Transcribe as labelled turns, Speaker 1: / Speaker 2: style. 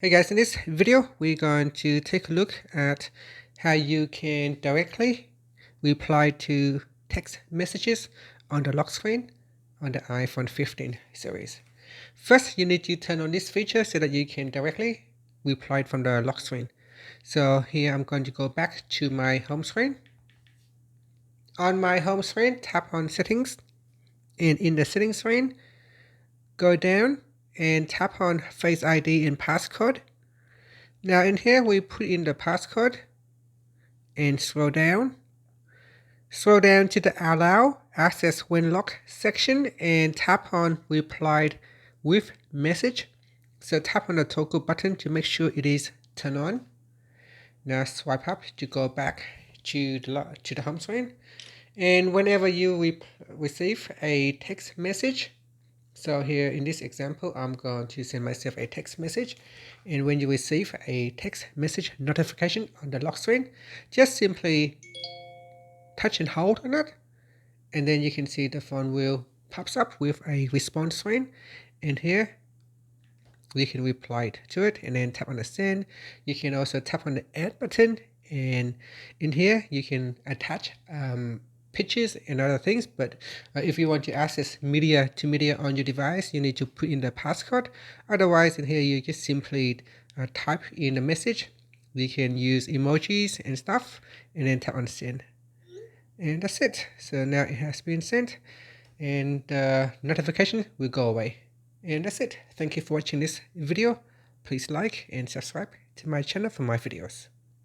Speaker 1: Hey guys, in this video, we're going to take a look at how you can directly reply to text messages on the lock screen on the iPhone 15 series. First, you need to turn on this feature so that you can directly reply from the lock screen. So here I'm going to go back to my home screen. On my home screen, tap on settings, and in the settings screen, go down and tap on Face ID and passcode. Now in here, we put in the passcode and scroll down. Scroll down to the Allow Access When Locked section and tap on Replied with Message. So tap on the toggle button to make sure it is turned on. Now swipe up to go back to the home screen. And whenever you receive a text message, so here in this example, I'm going to send myself a text message. And when you receive a text message notification on the lock screen, just simply touch and hold on it. And then you can see the phone will pops up with a response screen. And here you can reply to it and then tap on the send. You can also tap on the add button. And in here, you can attach pictures and other things, but if you want to access media to media on your device, you need to put in the passcode. Otherwise, in here you just simply type in the message. You can use emojis and stuff, and then tap on send, and that's it. So now it has been sent, and the notification will go away, and that's it. Thank you for watching this video. Please like and subscribe to my channel for my videos.